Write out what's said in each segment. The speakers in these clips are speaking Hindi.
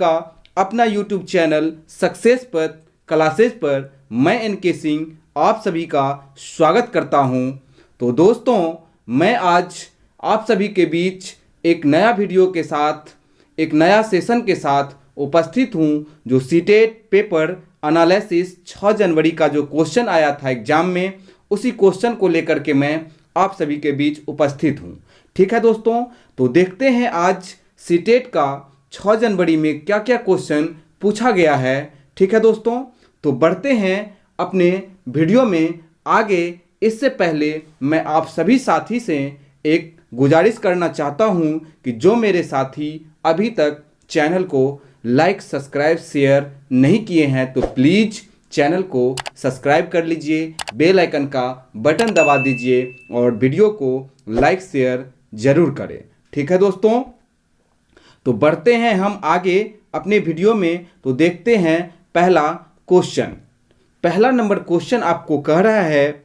का अपना YouTube चैनल सक्सेस पथ क्लासेस पर मैं एनके सिंह आप सभी का स्वागत करता हूं। तो दोस्तों, मैं आज आप सभी के बीच एक नया वीडियो के साथ, एक नया सेशन के साथ उपस्थित हूं, जो सीटेट पेपर एनालिसिस 6 जनवरी का जो क्वेश्चन आया था एग्जाम में, उसी क्वेश्चन को लेकर के मैं आप सभी के बीच उपस्थित हूं। ठीक है दोस्तों, तो देखते हैं आज सीटेट का 6 जनवरी में क्या क्या क्वेश्चन पूछा गया है। ठीक है दोस्तों, तो बढ़ते हैं अपने वीडियो में आगे। इससे पहले मैं आप सभी साथी से एक गुजारिश करना चाहता हूं कि जो मेरे साथी अभी तक चैनल को लाइक, सब्सक्राइब, शेयर नहीं किए हैं तो प्लीज़ चैनल को सब्सक्राइब कर लीजिए, बेल आइकन का बटन दबा दीजिए और वीडियो को लाइक शेयर ज़रूर करें। ठीक है दोस्तों, तो बढ़ते हैं हम आगे अपने वीडियो में। तो देखते हैं पहला क्वेश्चन। पहला नंबर क्वेश्चन आपको कह रहा है,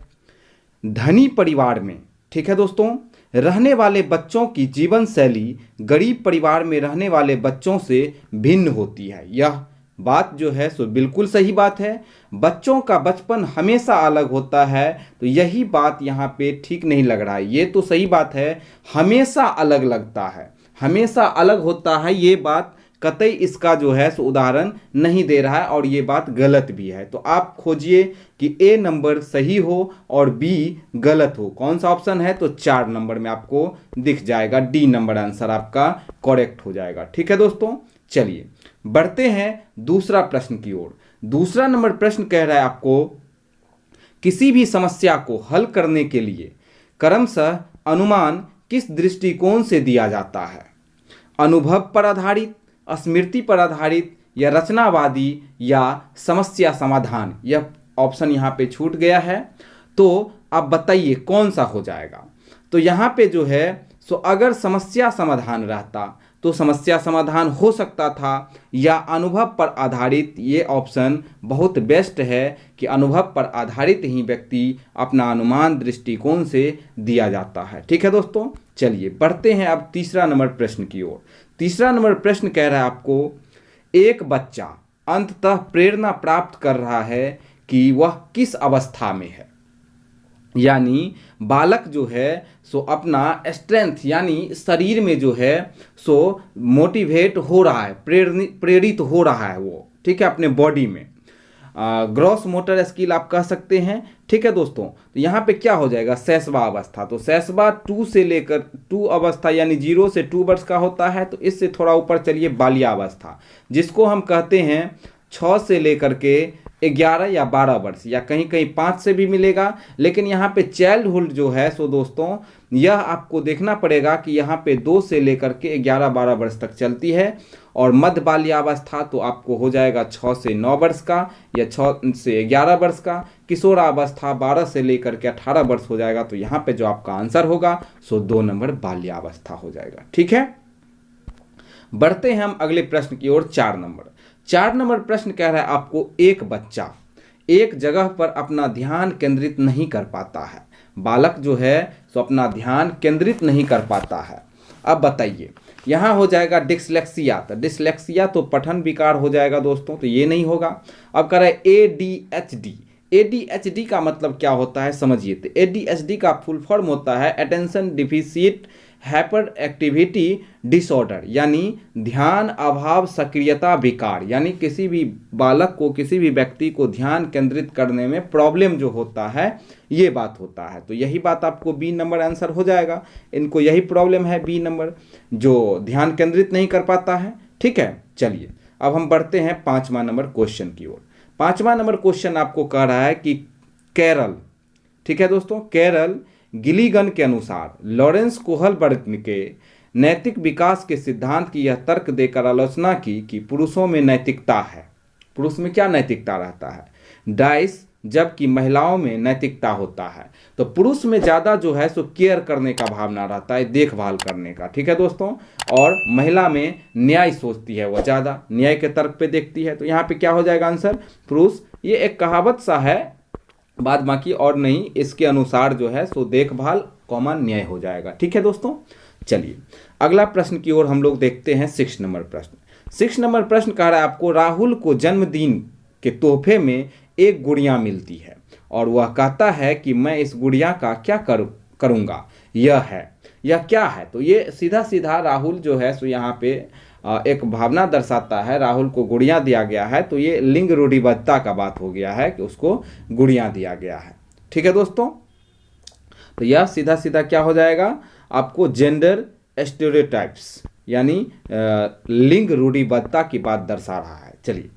धनी परिवार में, ठीक है दोस्तों, रहने वाले बच्चों की जीवन शैली गरीब परिवार में रहने वाले बच्चों से भिन्न होती है। यह बात जो है सो बिल्कुल सही बात है। बच्चों का बचपन हमेशा अलग होता है, तो यही बात यहाँ पे ठीक नहीं लग रहा है। ये तो सही बात है, हमेशा अलग लगता है, हमेशा अलग होता है, ये बात कतई इसका जो है सो उदाहरण नहीं दे रहा है और ये बात गलत भी है। तो आप खोजिए कि ए नंबर सही हो और बी गलत हो। कौन सा ऑप्शन है? तो 4 नंबर में आपको दिख जाएगा, डी नंबर आंसर आपका करेक्ट हो जाएगा। ठीक है दोस्तों, चलिए बढ़ते हैं दूसरा प्रश्न की ओर। दूसरा नंबर प्रश्न कह रहा है आपको, किसी भी समस्या को हल करने के लिए क्रमशः अनुमान किस दृष्टिकोण से दिया जाता है? अनुभव पर आधारित, स्मृति पर आधारित, या रचनावादी, या समस्या समाधान? यह ऑप्शन यहाँ पे छूट गया है, तो आप बताइए कौन सा हो जाएगा। तो यहाँ पे जो है सो अगर समस्या समाधान रहता तो समस्या समाधान हो सकता था, या अनुभव पर आधारित, ये ऑप्शन बहुत बेस्ट है कि अनुभव पर आधारित ही व्यक्ति अपना अनुमान दृष्टिकोण से दिया जाता है। ठीक है दोस्तों, चलिए बढ़ते हैं अब तीसरा नंबर प्रश्न की ओर। तीसरा नंबर प्रश्न कह रहा है आपको, एक बच्चा अंततः प्रेरणा प्राप्त कर रहा है कि वह किस अवस्था में है? यानी बालक जो है सो अपना स्ट्रेंथ यानी शरीर में जो है सो मोटिवेट हो रहा है, प्रेरित हो रहा है वो, ठीक है, अपने बॉडी में। ग्रॉस मोटर स्किल आप कह सकते हैं। ठीक है दोस्तों, तो यहाँ पे क्या हो जाएगा? शैशवा अवस्था। तो शैशवा 2 से लेकर 2 अवस्था यानी 0 से 2 वर्ष का होता है। तो इससे थोड़ा ऊपर चलिए, बाल्यावस्था, जिसको हम कहते हैं 6 से लेकर के 11 या 12 वर्ष, या कहीं कहीं 5 से भी मिलेगा। लेकिन यहाँ पे चाइल्डहुड जो है सो दोस्तों, यह आपको देखना पड़ेगा कि यहाँ पे 2 से लेकर के 11-12 वर्ष तक चलती है। और मध्य बाल्यावस्था तो आपको हो जाएगा 6 से 9 वर्ष का, या 6 से 11 वर्ष का। किशोरावस्था 12 से लेकर के 18 वर्ष हो जाएगा। तो यहाँ पे जो आपका आंसर होगा सो 2 नंबर बाल्यावस्था हो जाएगा। ठीक है, बढ़ते हैं हम अगले प्रश्न की ओर। 4 नंबर प्रश्न कह रहा है आपको, एक बच्चा एक जगह पर अपना ध्यान केंद्रित नहीं कर पाता है। बालक जो है सो अपना ध्यान केंद्रित नहीं कर पाता है। अब बताइए, यहाँ हो जाएगा डिसलेक्सिया। तो डिसलेक्सिया तो पठन विकार हो जाएगा दोस्तों, तो ये नहीं होगा। अब कह रहा है ADHD। ADHD का मतलब क्या होता है समझिए। तो ADHD का फुल फॉर्म होता है attention deficit hyper activity disorder, यानी ध्यान अभाव सक्रियता विकार। यानी किसी भी बालक को, किसी भी व्यक्ति को ध्यान केंद्रित करने में प्रॉब्लम जो होता है, ये बात होता है। तो यही बात आपको बी नंबर आंसर हो जाएगा। इनको यही प्रॉब्लम है, बी नंबर, जो ध्यान केंद्रित नहीं कर पाता है। ठीक है, चलिए अब हम बढ़ते हैं 5वां नंबर क्वेश्चन की ओर। 5वां नंबर क्वेश्चन आपको कह रहा है कि कैरल, ठीक है दोस्तों, कैरल गिलीगन के अनुसार लॉरेंस कोहलबर्ग के नैतिक विकास के सिद्धांत की यह तर्क देकर आलोचना की कि पुरुषों में नैतिकता है। पुरुष में क्या नैतिकता रहता है? डाइस, जबकि महिलाओं में नैतिकता होता है। तो पुरुष में ज़्यादा जो है सो केयर करने का भावना रहता है, देखभाल करने का। ठीक है दोस्तों, और महिला में न्याय सोचती है, वह ज़्यादा न्याय के तर्क पे देखती है। तो यहाँ पे क्या हो जाएगा आंसर? पुरुष। ये एक कहावत सा है, बाद बाकी और नहीं, इसके अनुसार जो है सो देखभाल कॉमन न्याय हो जाएगा। ठीक है दोस्तों, चलिए अगला प्रश्न की ओर हम लोग देखते हैं। 6 नंबर प्रश्न। 6 नंबर प्रश्न कह रहा है आपको, राहुल को जन्मदिन के तोहफे में एक गुड़िया मिलती है और वह कहता है कि मैं इस गुड़िया का क्या करूँगा, यह क्या है। तो ये सीधा सीधा राहुल जो है सो यहाँ पे एक भावना दर्शाता है। राहुल को गुड़िया दिया गया है, तो ये लिंग रूढ़िबद्धता का बात हो गया है कि उसको गुड़िया दिया गया है। ठीक है दोस्तों, तो यह सीधा सीधा क्या हो जाएगा आपको, जेंडर स्टेरियोटाइप्स यानी लिंग रूढ़िबद्धता की बात दर्शा रहा है। चलिए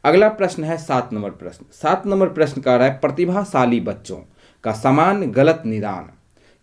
अगला प्रश्न है 7 नंबर प्रश्न। 7 नंबर प्रश्न कह रहा है, प्रतिभाशाली बच्चों का समान गलत निदान,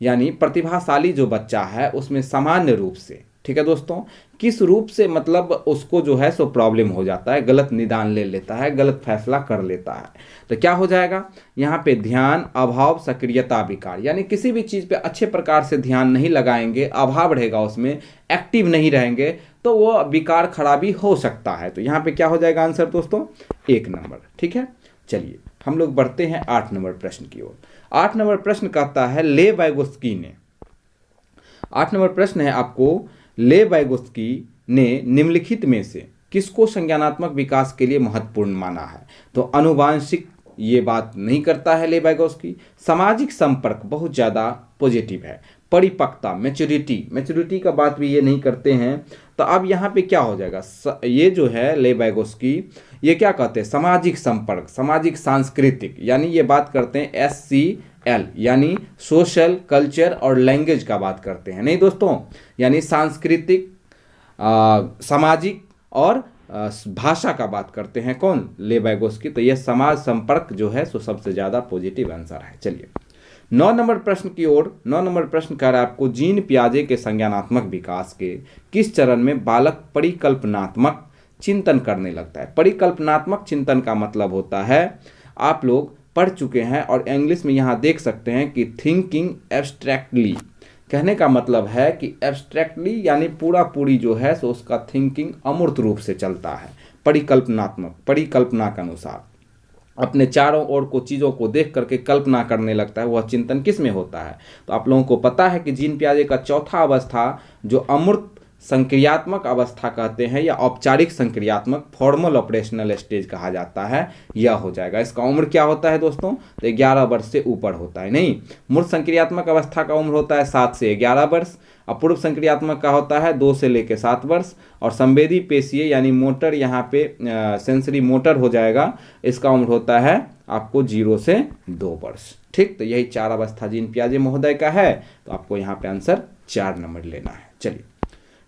यानी प्रतिभाशाली जो बच्चा है उसमें सामान्य रूप से, ठीक है दोस्तों, किस रूप से मतलब उसको जो है सो प्रॉब्लम हो जाता है, गलत निदान ले लेता है, गलत फैसला कर लेता है। तो क्या हो जाएगा यहाँ पे, ध्यान अभाव सक्रियता विकार, यानी किसी भी चीज़ पे अच्छे प्रकार से ध्यान नहीं लगाएंगे, अभाव रहेगा उसमें, एक्टिव नहीं रहेंगे, तो वो विकार खराबी हो सकता है। तो यहाँ पे क्या हो जाएगा आंसर दोस्तों, 1 नंबर। ठीक है, चलिए हम लोग बढ़ते हैं 8 नंबर प्रश्न की ओर। 8 नंबर प्रश्न कहता है, ले वाइगोत्स्की ने, 8 नंबर प्रश्न है आपको, ले वाइगोत्स्की ने निम्नलिखित में से किसको संज्ञानात्मक विकास के लिए महत्वपूर्ण माना है। तो अनुवांशिक ये बात नहीं करता है ले वाइगोत्स्की, सामाजिक संपर्क बहुत ज़्यादा पॉजिटिव है, परिपक्वता मैच्योरिटी का बात भी ये नहीं करते हैं। तो अब यहाँ पे क्या हो जाएगा, ये जो है ले वाइगोत्स्की ये क्या कहते हैं, सामाजिक संपर्क, सामाजिक सांस्कृतिक, यानी ये बात करते हैं SCL यानी सोशल कल्चर और लैंग्वेज का बात करते हैं, नहीं दोस्तों, यानी सांस्कृतिक सामाजिक और भाषा का बात करते हैं कौन, ले वाइगोत्स्की। तो यह समाज संपर्क जो है सो सबसे ज़्यादा पॉजिटिव आंसर है। चलिए 9 नंबर प्रश्न की ओर। 9 नंबर प्रश्न कह रहा है आपको, जीन पियाजे के संज्ञानात्मक विकास के किस चरण में बालक परिकल्पनात्मक चिंतन करने लगता है। परिकल्पनात्मक चिंतन का मतलब होता है, आप लोग पढ़ चुके हैं और इंग्लिश में यहाँ देख सकते हैं कि थिंकिंग एब्स्ट्रैक्टली, कहने का मतलब है कि एब्स्ट्रैक्टली यानी पूरी जो है सो उसका थिंकिंग अमूर्त रूप से चलता है, परिकल्पनात्मक, परिकल्पना के अनुसार अपने चारों ओर को चीज़ों को देख करके कल्पना करने लगता है। वह चिंतन किस में होता है, तो आप लोगों को पता है कि जीन पियाजे का चौथा अवस्था जो अमूर्त संक्रियात्मक अवस्था कहते हैं या औपचारिक संक्रियात्मक फॉर्मल ऑपरेशनल स्टेज कहा जाता है, यह हो जाएगा। इसका उम्र क्या होता है दोस्तों, तो 11 वर्ष से ऊपर होता है। नहीं, मूर्त संक्रियात्मक अवस्था का उम्र होता है 7 से 11 वर्ष, अपूर्व संक्रियात्मक का होता है 2 से लेकर 7 वर्ष, और संवेदी पेशीय यानी मोटर, यहाँ पे सेंसरी मोटर हो जाएगा, इसका उम्र होता है आपको 0 से 2 वर्ष। ठीक, तो यही 4 अवस्था जीन पियाजे महोदय का है, तो आपको यहाँ पे आंसर 4 नंबर लेना है। चलिए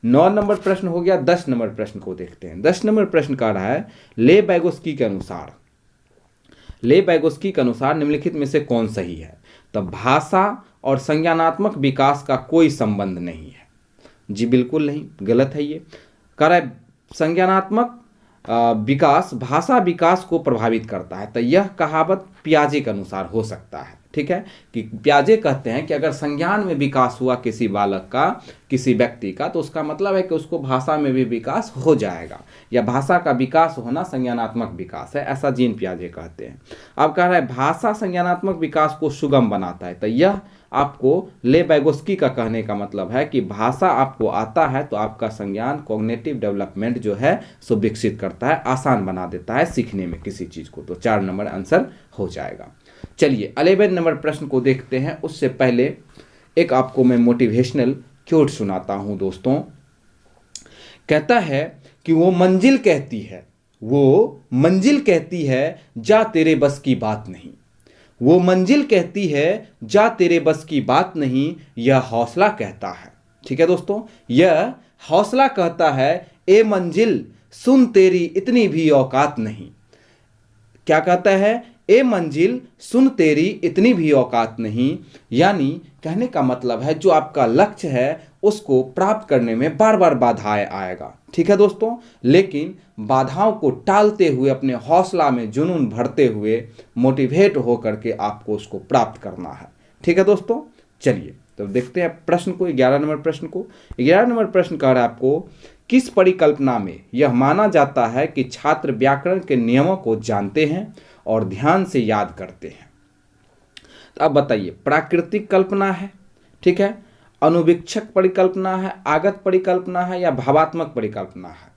9 नंबर प्रश्न हो गया। 10 नंबर प्रश्न को देखते हैं। 10 नंबर प्रश्न कह रहा है, ले वाइगोत्स्की के अनुसार निम्नलिखित में से कौन सही है। तो भाषा और संज्ञानात्मक विकास का कोई संबंध नहीं है। जी बिल्कुल नहीं, गलत है। ये कह रहा है संज्ञानात्मक विकास भाषा विकास को प्रभावित करता है। तो यह कहावत पियाजे के अनुसार हो सकता है। ठीक है, कि पियाजे कहते हैं कि अगर संज्ञान में विकास हुआ किसी बालक का, किसी व्यक्ति का, तो उसका मतलब है कि उसको भाषा में भी विकास हो जाएगा, या भाषा का विकास होना संज्ञानात्मक विकास है, ऐसा जीन पियाजे कहते हैं। अब कह रहा है भाषा संज्ञानात्मक विकास को सुगम बनाता है। तो यह आपको ले वाइगोत्स्की का कहने का मतलब है कि भाषा आपको आता है तो आपका संज्ञान कॉग्निटिव डेवलपमेंट जो है सो विकसित करता है, आसान बना देता है सीखने में किसी चीज़ को। तो 4 नंबर आंसर हो जाएगा। चलिए 11 नंबर प्रश्न को देखते हैं। उससे पहले एक आपको मैं मोटिवेशनल क्योट सुनाता हूं दोस्तों। कहता है कि वो मंजिल कहती है जा तेरे बस की बात नहीं, वो मंजिल कहती है जा तेरे बस की बात नहीं, यह हौसला कहता है। ठीक है दोस्तों, यह हौसला कहता है, ए मंजिल सुन तेरी इतनी भी औकात नहीं। क्या कहता है, ए मंजिल सुन तेरी इतनी भी औकात नहीं, यानी कहने का मतलब है जो आपका लक्ष्य है उसको प्राप्त करने में बार बार बाधाएं आएगा। ठीक है दोस्तों, लेकिन बाधाओं को टालते हुए अपने हौसला में जुनून भरते हुए मोटिवेट होकर के आपको उसको प्राप्त करना है। ठीक है दोस्तों, चलिए तो देखते हैं प्रश्न को, 11 नंबर प्रश्न को। 11 नंबर प्रश्न कह रहा है आपको, किस परिकल्पना में यह माना जाता है कि छात्र व्याकरण के नियमों को जानते हैं और ध्यान से याद करते हैं। तो अब बताइए, प्राकृतिक कल्पना है, ठीक है, अनुवीक्षक परिकल्पना है, आगत परिकल्पना है, या भावात्मक परिकल्पना है।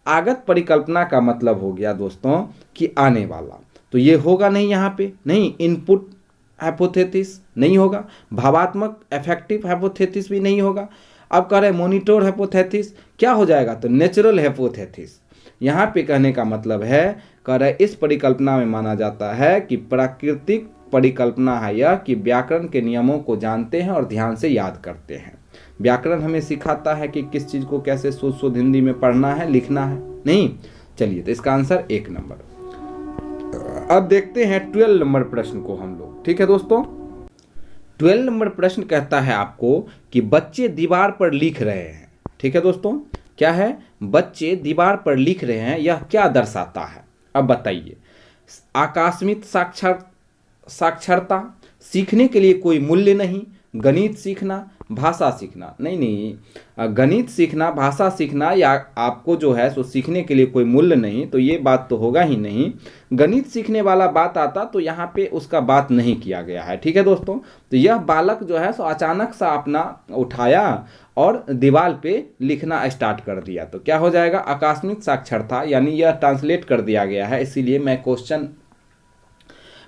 आगत परिकल्पना का मतलब हो गया दोस्तों कि आने वाला, तो ये होगा नहीं यहाँ पे, नहीं। इनपुट हाइपोथेसिस नहीं होगा, भावात्मक अफेक्टिव हाइपोथेसिस भी नहीं होगा। अब कह रहे हैं मॉनिटर हाइपोथेसिस, क्या हो जाएगा, तो नेचुरल हाइपोथेसिस। यहाँ पे कहने का मतलब है, कह रहे इस परिकल्पना में माना जाता है कि प्राकृतिक परिकल्पना है यह कि व्याकरण के नियमों को जानते हैं और ध्यान से याद करते हैं। व्याकरण हमें सिखाता है कि किस चीज़ को कैसे शुद्ध हिंदी में पढ़ना है, लिखना है, नहीं। चलिए, तो इसका आंसर 1 नंबर। अब देखते हैं 12 नंबर प्रश्न को हम लोग, ठीक है दोस्तों। 12 नंबर प्रश्न कहता है आपको कि बच्चे दीवार पर लिख रहे हैं, ठीक है दोस्तों। क्या है, बच्चे दीवार पर लिख रहे हैं, यह क्या दर्शाता है। अब बताइए, आकस्मिक साक्षरता, सीखने के लिए कोई मूल्य नहीं, गणित सीखना, भाषा सीखना, नहीं, गणित सीखना, भाषा सीखना, या आपको जो है सो सीखने के लिए कोई मूल्य नहीं, तो ये बात तो होगा ही नहीं। गणित सीखने वाला बात आता तो यहाँ पे उसका बात नहीं किया गया है, ठीक है दोस्तों। तो यह बालक जो है सो अचानक सा अपना उठाया और दीवार पे लिखना स्टार्ट कर दिया, तो क्या हो जाएगा, आकस्मिक साक्षरता, यानी यह ट्रांसलेट कर दिया गया है। इसीलिए मैं क्वेश्चन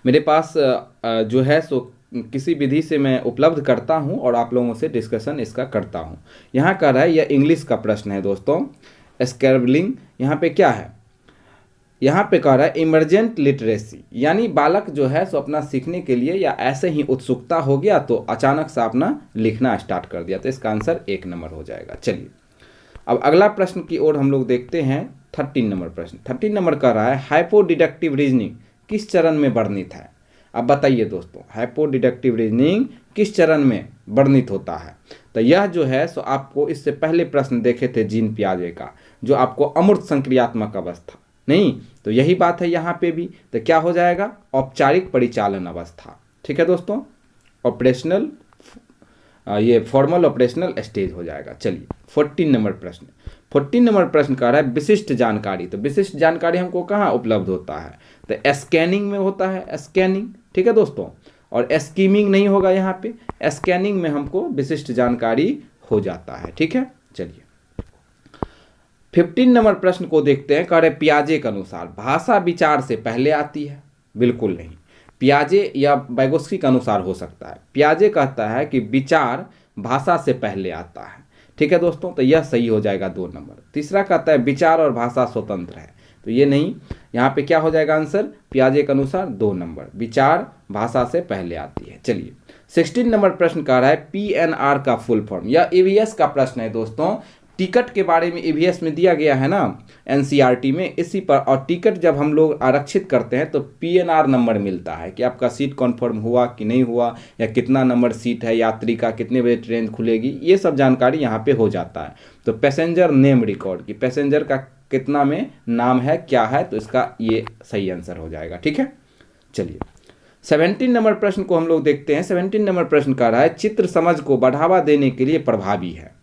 मेरे पास जो है सो किसी विधि से मैं उपलब्ध करता हूं और आप लोगों से डिस्कशन इसका करता हूं। यहाँ कह रहा है, यह इंग्लिश का प्रश्न है दोस्तों। स्क्रैम्बलिंग, यहाँ पे क्या है, यहाँ पे कह रहा है इमरजेंट लिटरेसी, यानी बालक जो है सो अपना सीखने के लिए या ऐसे ही उत्सुकता हो गया तो अचानक से अपना लिखना स्टार्ट कर दिया, तो इसका आंसर 1 नंबर हो जाएगा। चलिए, अब अगला प्रश्न की ओर हम लोग देखते हैं। 13 नंबर प्रश्न। 13 नंबर कह रहा है हाइपोडिडक्टिव रीजनिंग किस चरण में वर्णित है। अब बताइए दोस्तों, हाइपोडिडक्टिव रीजनिंग किस चरण में वर्णित होता है। तो यह जो है सो आपको इससे पहले प्रश्न देखे थे जीन पियाजे का, जो आपको अमूर्त संक्रियात्मक अवस्था, नहीं, तो यही बात है यहाँ पे भी। तो क्या हो जाएगा, औपचारिक परिचालन अवस्था, ठीक है दोस्तों। ऑपरेशनल, ये फॉर्मल ऑपरेशनल स्टेज हो जाएगा। चलिए, 14 नंबर प्रश्न। 14 नंबर प्रश्न कह रहा है विशिष्ट जानकारी। तो विशिष्ट जानकारी हमको कहाँ उपलब्ध होता है, तो स्कैनिंग में होता है, स्कैनिंग, ठीक है दोस्तों। और स्कीमिंग नहीं होगा यहाँ पे, स्कैनिंग में हमको विशिष्ट जानकारी हो जाता है, ठीक है। चलिए, 15 नंबर प्रश्न को देखते हैं। कह रहे पियाजे के अनुसार भाषा विचार से पहले आती है। बिल्कुल नहीं, पियाजे या वाइगोत्स्की के अनुसार हो सकता है। पियाजे कहता है कि विचार भाषा से पहले आता है, ठीक है दोस्तों, तो यह सही हो जाएगा 2 नंबर। तीसरा कहता है विचार और भाषा स्वतंत्र है, तो ये नहीं। यहाँ पे क्या हो जाएगा आंसर, पियाजे के अनुसार 2 नंबर, विचार भाषा से पहले आती है। चलिए, 16 नंबर प्रश्न कह रहा है PNR का फुल फॉर्म। यह EVS का प्रश्न है दोस्तों। टिकट के बारे में EVS में दिया गया है ना, NCERT में, इसी पर। और टिकट जब हम लोग आरक्षित करते हैं तो PNR नंबर मिलता है कि आपका सीट कन्फर्म हुआ कि नहीं हुआ, या कितना नंबर सीट है, यात्री का कितने बजे ट्रेन खुलेगी, ये सब जानकारी यहाँ पे हो जाता है। तो पैसेंजर नेम रिकॉर्ड की पैसेंजर का कितना में नाम है, क्या है, तो इसका ये सही आंसर हो जाएगा, ठीक है। चलिए, 17 नंबर प्रश्न को हम लोग देखते हैं। 17 नंबर प्रश्न कह रहा है चित्र समझ को बढ़ावा देने के लिए प्रभावी है।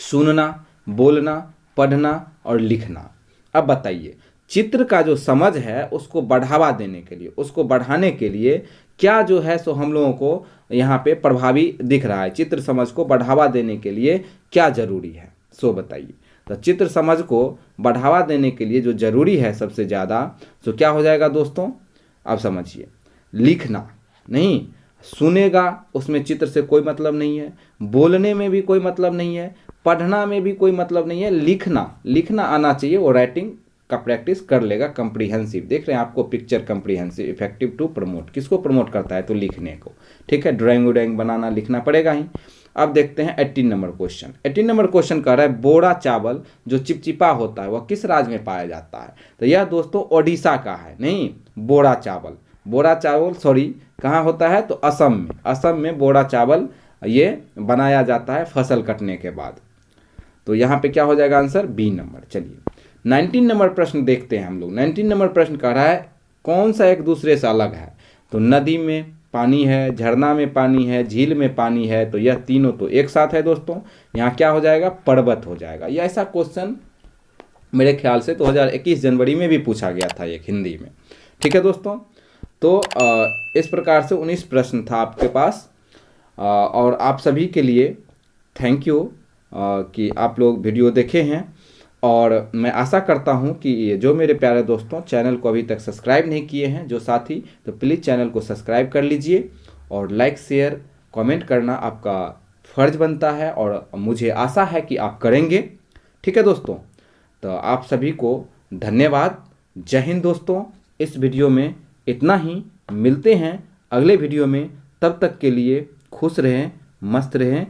सुनना, बोलना, पढ़ना और लिखना। अब बताइए, चित्र का जो समझ है उसको बढ़ावा देने के लिए, उसको बढ़ाने के लिए क्या जो है सो हम लोगों को यहाँ पे प्रभावी दिख रहा है। चित्र समझ को बढ़ावा देने के लिए क्या जरूरी है, सो बताइए। तो चित्र समझ को बढ़ावा देने के लिए जो जरूरी है सबसे ज़्यादा, सो क्या हो जाएगा दोस्तों, आप समझिए। लिखना नहीं, सुनेगा उसमें चित्र से कोई मतलब नहीं है, बोलने में भी कोई मतलब नहीं है, पढ़ना में भी कोई मतलब नहीं है, लिखना आना चाहिए। वो राइटिंग का प्रैक्टिस कर लेगा, कंप्रीहेंसिव। देख रहे हैं आपको picture comprehensive, effective to promote, किसको प्रमोट करता है, तो लिखने को, ठीक है। ड्राइंग उड्राइंग बनाना, लिखना पड़ेगा ही। अब देखते हैं 18 नंबर क्वेश्चन। 18 नंबर क्वेश्चन कह रहा है बोरा चावल जो चिपचिपा होता है वह किस राज्य में पाया जाता है। तो यह दोस्तों ओडिशा का है, नहीं, बोरा चावल सॉरी कहाँ होता है, तो असम में। असम में बोरा चावल ये बनाया जाता है फसल कटने के बाद। तो यहाँ पे क्या हो जाएगा आंसर, बी नंबर। चलिए, 19 नंबर प्रश्न देखते हैं हम लोग। 19 नंबर प्रश्न कह रहा है कौन सा एक दूसरे से अलग है। तो नदी में पानी है, झरना में पानी है, झील में पानी है, तो यह तीनों तो एक साथ है दोस्तों। यहाँ क्या हो जाएगा, पर्वत हो जाएगा। यह ऐसा क्वेश्चन मेरे ख्याल से 2021 जनवरी में भी पूछा गया था एक हिंदी में, ठीक है दोस्तों। तो इस प्रकार से 19 प्रश्न था आपके पास। और आप सभी के लिए थैंक यू कि आप लोग वीडियो देखे हैं। और मैं आशा करता हूं कि ये जो मेरे प्यारे दोस्तों चैनल को अभी तक सब्सक्राइब नहीं किए हैं जो साथी, तो प्लीज़ चैनल को सब्सक्राइब कर लीजिए और लाइक शेयर कमेंट करना आपका फ़र्ज बनता है और मुझे आशा है कि आप करेंगे। ठीक है दोस्तों, तो आप सभी को धन्यवाद। जय हिंद दोस्तों। इस वीडियो में इतना ही, मिलते हैं अगले वीडियो में। तब तक के लिए खुश रहें, मस्त रहें,